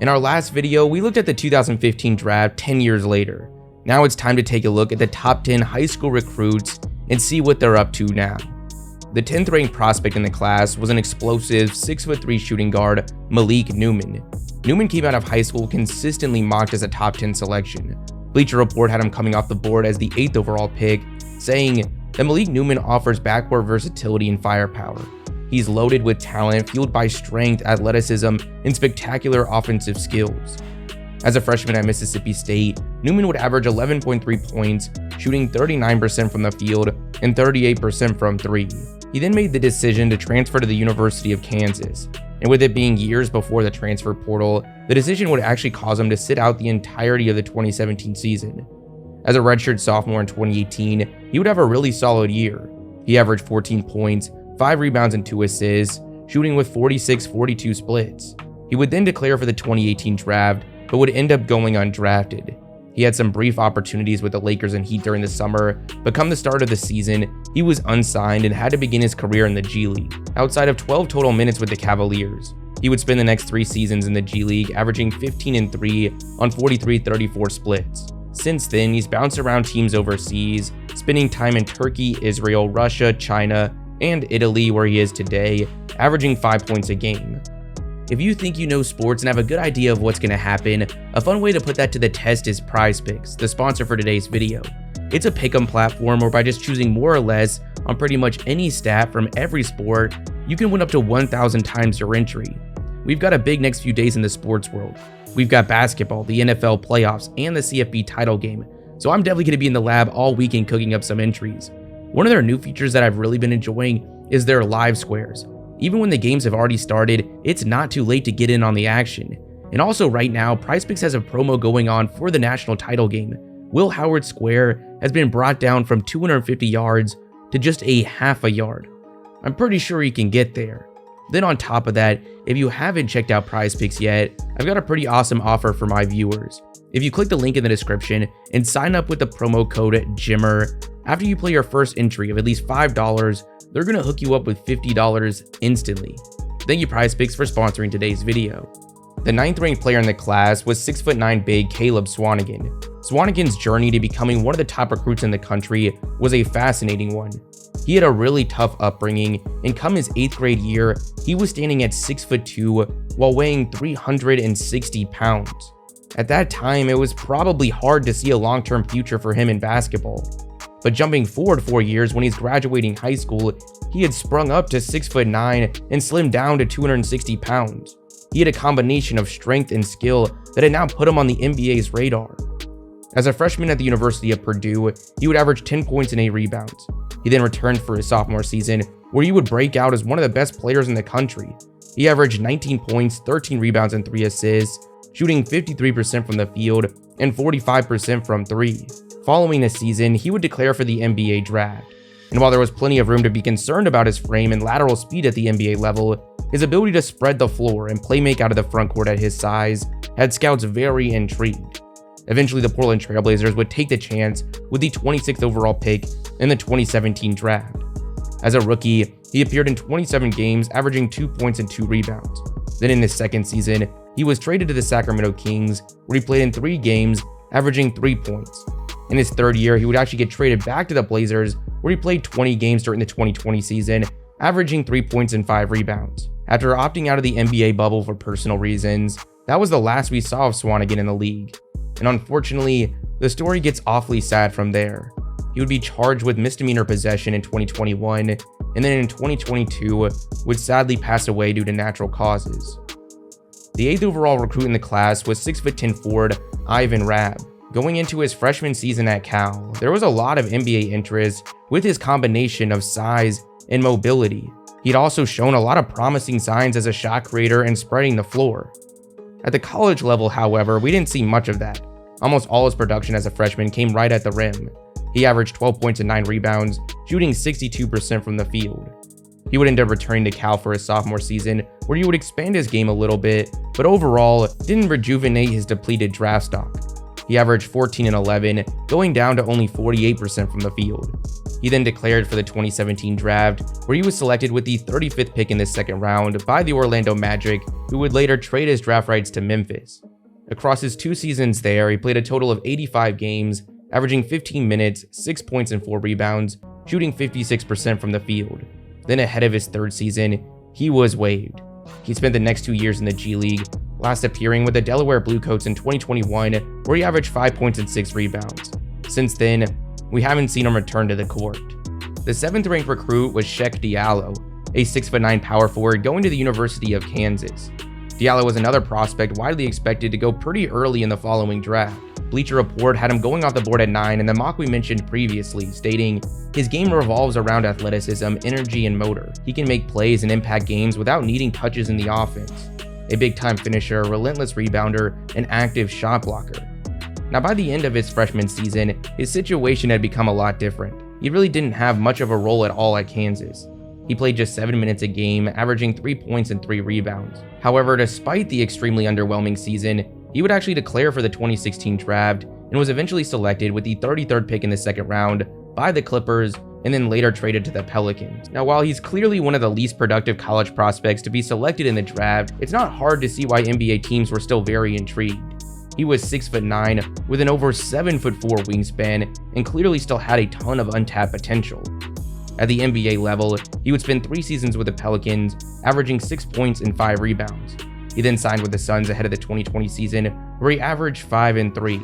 In our last video, we looked at the 2015 draft 10 years later. Now it's time to take a look at the top 10 high school recruits and see what they're up to now. The 10th ranked prospect in the class was an explosive 6'3" shooting guard, Malik Newman. Newman came out of high school consistently mocked as a top 10 selection. Bleacher Report had him coming off the board as the 8th overall pick, saying that Malik Newman offers backcourt versatility and firepower. He's loaded with talent, fueled by strength, athleticism, and spectacular offensive skills. As a freshman at Mississippi State, Newman would average 11.3 points, shooting 39% from the field and 38% from three. He then made the decision to transfer to the University of Kansas, and with it being years before the transfer portal, the decision would actually cause him to sit out the entirety of the 2017 season. As a redshirt sophomore in 2018, he would have a really solid year. He averaged 14 points, 5 rebounds and 2 assists, shooting with 46-42 splits. He would then declare for the 2018 draft, but would end up going undrafted. He had some brief opportunities with the Lakers and Heat during the summer, but come the start of the season, he was unsigned and had to begin his career in the G League. Outside of 12 total minutes with the Cavaliers, he would spend the next 3 seasons in the G League, averaging 15-3 on 43-34 splits. Since then, he's bounced around teams overseas, spending time in Turkey, Israel, Russia, China, and Italy, where he is today, averaging 5 points a game. If you think you know sports and have a good idea of what's going to happen, a fun way to put that to the test is PrizePicks, the sponsor for today's video. It's a pick'em platform where by just choosing more or less on pretty much any stat from every sport, you can win up to 1,000 times your entry. We've got a big next few days in the sports world. We've got basketball, the NFL playoffs, and the CFB title game, so I'm definitely going to be in the lab all weekend cooking up some entries. One of their new features that I've really been enjoying is their live squares. Even when the games have already started, it's not too late to get in on the action. And also right now, PrizePicks has a promo going on for the national title game. Will Howard Square has been brought down from 250 yards to just a half a yard. I'm pretty sure you can get there. Then on top of that, if you haven't checked out PrizePicks yet, I've got a pretty awesome offer for my viewers. If you click the link in the description and sign up with the promo code JIMMER, after you play your first entry of at least $5, they're going to hook you up with $50 instantly. Thank you PrizePicks for sponsoring today's video. The 9th ranked player in the class was 6'9" big Caleb Swanigan. Swanigan's journey to becoming one of the top recruits in the country was a fascinating one. He had a really tough upbringing, and come his 8th grade year, he was standing at 6'2" while weighing 360 pounds. At that time, it was probably hard to see a long-term future for him in basketball. But jumping forward 4 years when he's graduating high school, he had sprung up to 6'9" and slimmed down to 260 pounds. He had a combination of strength and skill that had now put him on the NBA's radar. As a freshman at the University of Purdue, he would average 10 points and 8 rebounds. He then returned for his sophomore season, where he would break out as one of the best players in the country. He averaged 19 points, 13 rebounds, and 3 assists, shooting 53% from the field and 45% from three. Following the season, he would declare for the NBA draft. And while there was plenty of room to be concerned about his frame and lateral speed at the NBA level, his ability to spread the floor and play make out of the front court at his size had scouts very intrigued. Eventually, the Portland Trailblazers would take the chance with the 26th overall pick in the 2017 draft. As a rookie, he appeared in 27 games, averaging 2 points and 2 rebounds. Then in his second season, he was traded to the Sacramento Kings, where he played in 3 games, averaging 3 points. In his third year, he would actually get traded back to the Blazers, where he played 20 games during the 2020 season, averaging 3 points and 5 rebounds. After opting out of the NBA bubble for personal reasons, that was the last we saw of Swanigan in the league. And unfortunately, the story gets awfully sad from there. He would be charged with misdemeanor possession in 2021, and then in 2022 would sadly pass away due to natural causes. The 8th overall recruit in the class was 6'10" forward Ivan Rabb. Going into his freshman season at Cal, there was a lot of NBA interest with his combination of size and mobility. He'd also shown a lot of promising signs as a shot creator and spreading the floor. At the college level, however, we didn't see much of that. Almost all his production as a freshman came right at the rim. He averaged 12 points and 9 rebounds, shooting 62% from the field. He would end up returning to Cal for his sophomore season, where he would expand his game a little bit, but overall didn't rejuvenate his depleted draft stock. He averaged 14 and 11, going down to only 48% from the field. He then declared for the 2017 draft, where he was selected with the 35th pick in the second round by the Orlando Magic, who would later trade his draft rights to Memphis. Across his 2 seasons there, he played a total of 85 games, averaging 15 minutes, 6 points and 4 rebounds, shooting 56% from the field. Then ahead of his 3rd season, he was waived. He spent the next 2 years in the G League, last appearing with the Delaware Bluecoats in 2021, where he averaged 5 points and 6 rebounds. Since then, we haven't seen him return to the court. The 7th ranked recruit was Cheick Diallo, a 6'9" power forward going to the University of Kansas. Diallo was another prospect widely expected to go pretty early in the following draft. Bleacher Report had him going off the board at 9 in the mock we mentioned previously, stating, "His game revolves around athleticism, energy, and motor. He can make plays and impact games without needing touches in the offense. A big-time finisher, relentless rebounder, and active shot blocker." Now, by the end of his freshman season, his situation had become a lot different. He really didn't have much of a role at all at Kansas. He played just 7 minutes a game, averaging 3 points and 3 rebounds. However, despite the extremely underwhelming season, he would actually declare for the 2016 draft and was eventually selected with the 33rd pick in the second round by the Clippers and then later traded to the Pelicans. Now, while he's clearly one of the least productive college prospects to be selected in the draft, it's not hard to see why NBA teams were still very intrigued. He was 6'9" with an over 7'4" wingspan and clearly still had a ton of untapped potential. At the NBA level, he would spend 3 seasons with the Pelicans, averaging 6 points and 5 rebounds. He then signed with the Suns ahead of the 2020 season, where he averaged 5 and 3.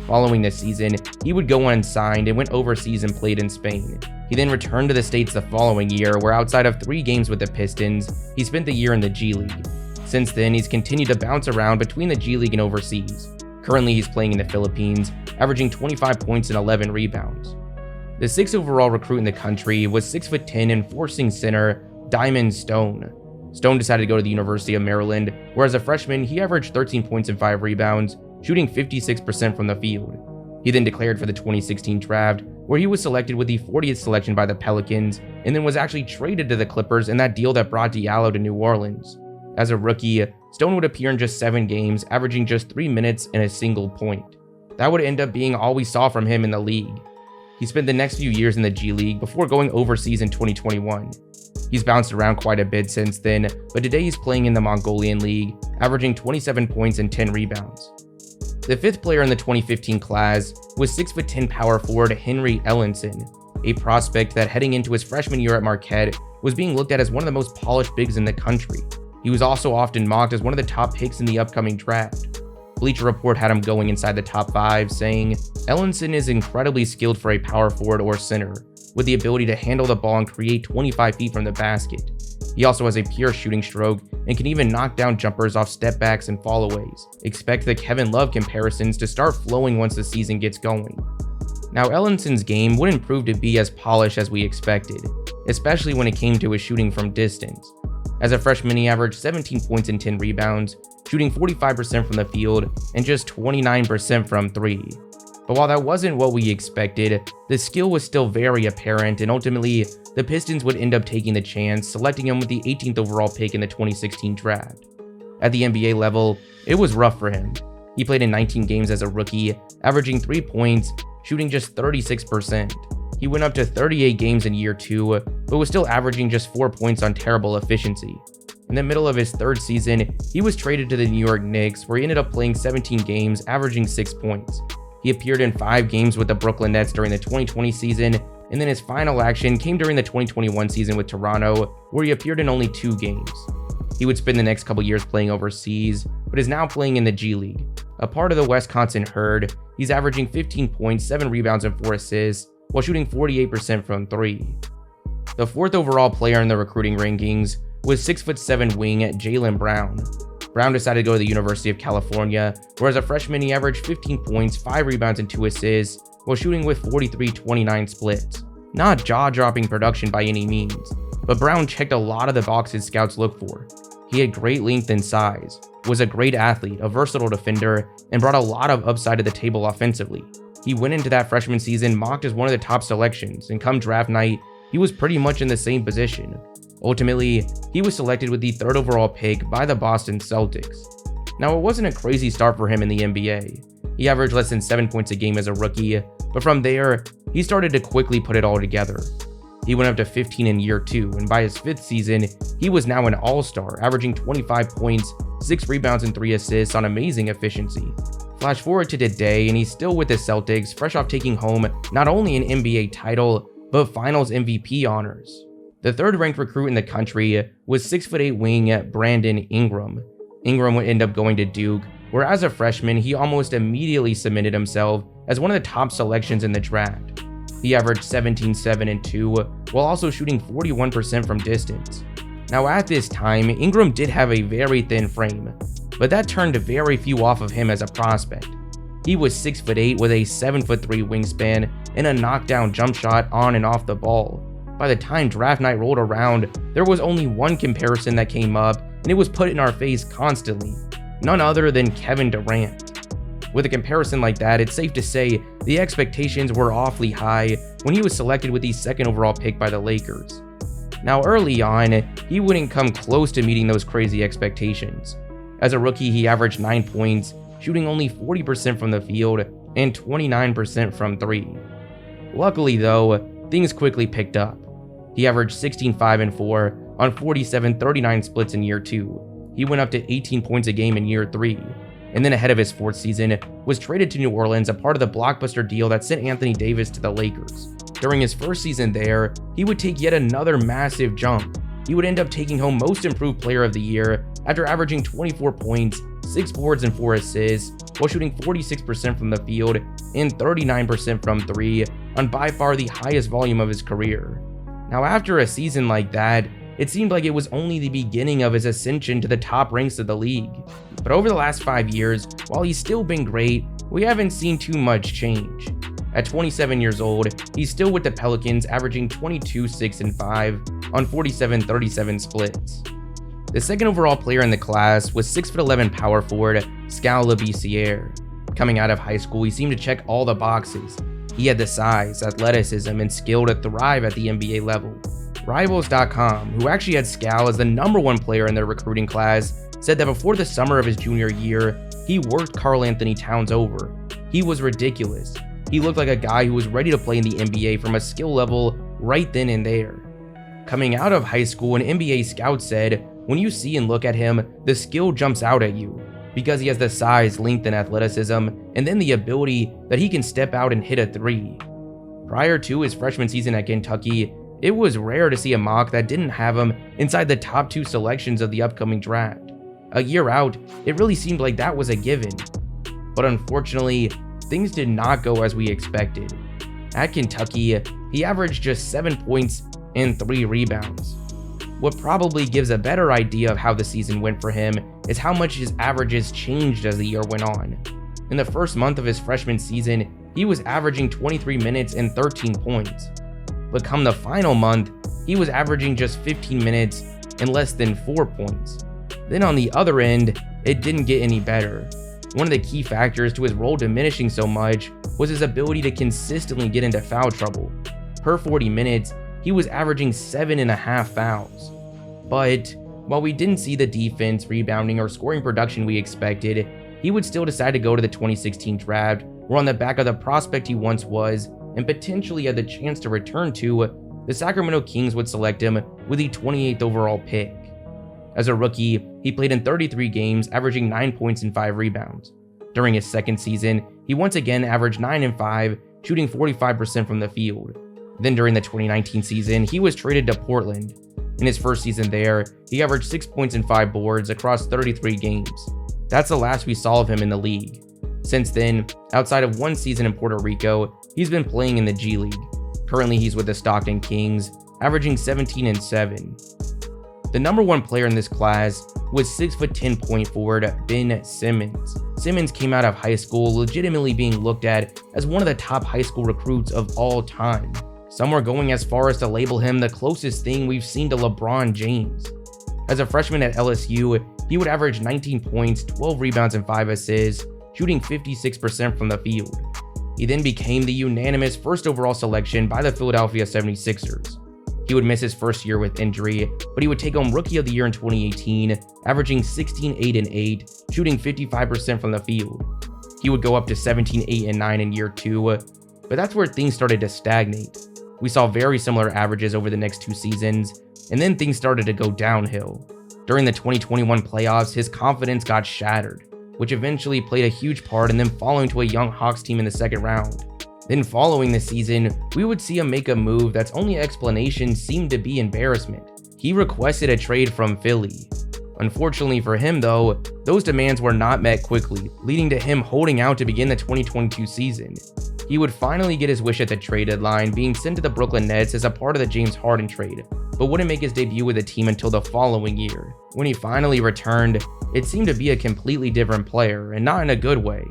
Following this season, he would go unsigned and went overseas and played in Spain. He then returned to the States the following year, where outside of 3 games with the Pistons, he spent the year in the G League. Since then, he's continued to bounce around between the G League and overseas. Currently, he's playing in the Philippines, averaging 25 points and 11 rebounds. The 6th overall recruit in the country was 6'10" enforcing center Diamond Stone. Stone decided to go to the University of Maryland, where as a freshman, he averaged 13 points and 5 rebounds, shooting 56% from the field. He then declared for the 2016 draft, where he was selected with the 40th selection by the Pelicans, and then was actually traded to the Clippers in that deal that brought Diallo to New Orleans. As a rookie, Stone would appear in just 7 games, averaging just 3 minutes and a single point. That would end up being all we saw from him in the league. He spent the next few years in the G League before going overseas in 2021. He's bounced around quite a bit since then, but today he's playing in the Mongolian League, averaging 27 points and 10 rebounds. The 5th player in the 2015 class was 6'10" power forward Henry Ellenson, a prospect that heading into his freshman year at Marquette was being looked at as one of the most polished bigs in the country. He was also often mocked as one of the top picks in the upcoming draft. Bleacher Report had him going inside the top 5, saying, "Ellenson is incredibly skilled for a power forward or center, with the ability to handle the ball and create 25 feet from the basket. He also has a pure shooting stroke and can even knock down jumpers off step backs and followaways. Expect the Kevin Love comparisons to start flowing once the season gets going." Now, Ellenson's game wouldn't prove to be as polished as we expected, especially when it came to his shooting from distance. As a freshman, he averaged 17 points and 10 rebounds, shooting 45% from the field and just 29% from 3. But while that wasn't what we expected, the skill was still very apparent, and ultimately, the Pistons would end up taking the chance, selecting him with the 18th overall pick in the 2016 draft. At the NBA level, it was rough for him. He played in 19 games as a rookie, averaging 3 points, shooting just 36%. He went up to 38 games in year 2, but was still averaging just 4 points on terrible efficiency. In the middle of his 3rd season, he was traded to the New York Knicks, where he ended up playing 17 games, averaging 6 points. He appeared in 5 games with the Brooklyn Nets during the 2020 season, and then his final action came during the 2021 season with Toronto, where he appeared in only 2 games. He would spend the next couple years playing overseas, but is now playing in the G League. A part of the Wisconsin Herd, he's averaging 15 points, 7 rebounds, and 4 assists, while shooting 48% from 3. The 4th overall player in the recruiting rankings was 6'7" wing Jaylen Brown. Brown decided to go to the University of California, where as a freshman he averaged 15 points, 5 rebounds, and 2 assists, while shooting with 43-29 splits. Not jaw-dropping production by any means, but Brown checked a lot of the boxes scouts look for. He had great length and size, was a great athlete, a versatile defender, and brought a lot of upside to the table offensively. He went into that freshman season mocked as one of the top selections, and come draft night, he was pretty much in the same position. Ultimately, he was selected with the 3rd overall pick by the Boston Celtics. Now, it wasn't a crazy start for him in the NBA. He averaged less than 7 points a game as a rookie, but from there, he started to quickly put it all together. He went up to 15 in year 2, and by his 5th season, he was now an all-star, averaging 25 points, 6 rebounds, and 3 assists on amazing efficiency. Flash forward to today, and he's still with the Celtics, fresh off taking home not only an NBA title, but Finals MVP honors. The 3rd-ranked recruit in the country was 6'8" wing Brandon Ingram. Ingram would end up going to Duke, where as a freshman, he almost immediately cemented himself as one of the top selections in the draft. He averaged 17, 7, and 2, while also shooting 41% from distance. Now at this time, Ingram did have a very thin frame, but that turned very few off of him as a prospect. He was 6'8" with a 7'3" wingspan and a knockdown jump shot on and off the ball. By the time draft night rolled around, there was only one comparison that came up, and it was put in our face constantly, none other than Kevin Durant. With a comparison like that, it's safe to say the expectations were awfully high when he was selected with the 2nd overall pick by the Lakers. Now early on, he wouldn't come close to meeting those crazy expectations. As a rookie, he averaged 9 points, shooting only 40% from the field and 29% from 3. Luckily though, things quickly picked up. He averaged 16, 5, and 4 on 47-39 splits in year 2. He went up to 18 points a game in year 3. And then ahead of his 4th season, was traded to New Orleans, a part of the blockbuster deal that sent Anthony Davis to the Lakers. During his 1st season there, he would take yet another massive jump. He would end up taking home Most Improved Player of the Year after averaging 24 points, 6 boards, and 4 assists, while shooting 46% from the field and 39% from 3 on by far the highest volume of his career. Now after a season like that, it seemed like it was only the beginning of his ascension to the top ranks of the league. But over the last 5 years, while he's still been great, we haven't seen too much change. At 27 years old, he's still with the Pelicans, averaging 22, 6, and 5 on 47-37 splits. The 2nd overall player in the class was 6'11" power forward Skal Labissiere. Coming out of high school, he seemed to check all the boxes. He had the size, athleticism, and skill to thrive at the NBA level. Rivals.com, who actually had Skal as the #1 player in their recruiting class, said that before the summer of his junior year, he worked Karl Anthony Towns over. He was ridiculous. He looked like a guy who was ready to play in the NBA from a skill level right then and there. Coming out of high school, an NBA scout said, "When you see and look at him, the skill jumps out at you, because he has the size, length, and athleticism, and then the ability that he can step out and hit a 3. Prior to his freshman season at Kentucky, it was rare to see a mock that didn't have him inside the top 2 selections of the upcoming draft. A year out, it really seemed like that was a given. But unfortunately, things did not go as we expected. At Kentucky, he averaged just 7 points and 3 rebounds. What probably gives a better idea of how the season went for him is how much his averages changed as the year went on. In the first month of his freshman season, he was averaging 23 minutes and 13 points. But come the final month, he was averaging just 15 minutes and less than 4 points. Then on the other end, it didn't get any better. One of the key factors to his role diminishing so much was his ability to consistently get into foul trouble. Per 40 minutes, he was averaging 7.5 fouls. But while we didn't see the defense, rebounding, or scoring production we expected, he would still decide to go to the 2016 draft, where on the back of the prospect he once was, and potentially had the chance to return to, the Sacramento Kings would select him with the 28th overall pick. As a rookie, he played in 33 games, averaging 9 points and 5 rebounds. During his 2nd season, he once again averaged 9 and 5, shooting 45% from the field. Then during the 2019 season, he was traded to Portland. In his 1st season there, he averaged 6 points and 5 boards across 33 games. That's the last we saw of him in the league. Since then, outside of 1 season in Puerto Rico, he's been playing in the G League. Currently, he's with the Stockton Kings, averaging 17 and 7. The #1 player in this class was 6'10" point forward Ben Simmons. Simmons came out of high school legitimately being looked at as one of the top high school recruits of all time. Some were going as far as to label him the closest thing we've seen to LeBron James. As a freshman at LSU, he would average 19 points, 12 rebounds, and 5 assists, shooting 56% from the field. He then became the unanimous 1st overall selection by the Philadelphia 76ers. He would miss his 1st year with injury, but he would take home Rookie of the Year in 2018, averaging 16, 8, and 8, shooting 55% from the field. He would go up to 17, 8, and 9 in year 2. but that's where things started to stagnate. We saw very similar averages over the next 2 seasons, and then things started to go downhill. During the 2021 playoffs, his confidence got shattered, which eventually played a huge part in them falling to a young Hawks team in the second round. Then following the season, we would see him make a move that's only explanation seemed to be embarrassment. He requested a trade from Philly. Unfortunately for him though, those demands were not met quickly, leading to him holding out to begin the 2022 season. He would finally get his wish at the trade deadline, being sent to the Brooklyn Nets as a part of the James Harden trade, but wouldn't make his debut with the team until the following year. When he finally returned, it seemed to be a completely different player, and not in a good way.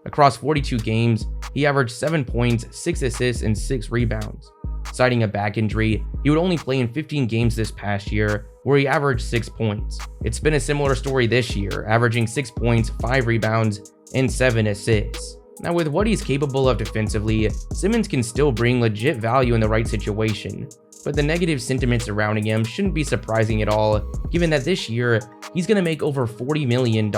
Across 42 games, he averaged 7 points, 6 assists, and 6 rebounds. Citing a back injury, he would only play in 15 games this past year, where he averaged 6 points. It's been a similar story this year, averaging 6 points, 5 rebounds, and 7 assists. Now with what he's capable of defensively, Simmons can still bring legit value in the right situation, but the negative sentiment surrounding him shouldn't be surprising at all, given that this year, he's going to make over $40 million.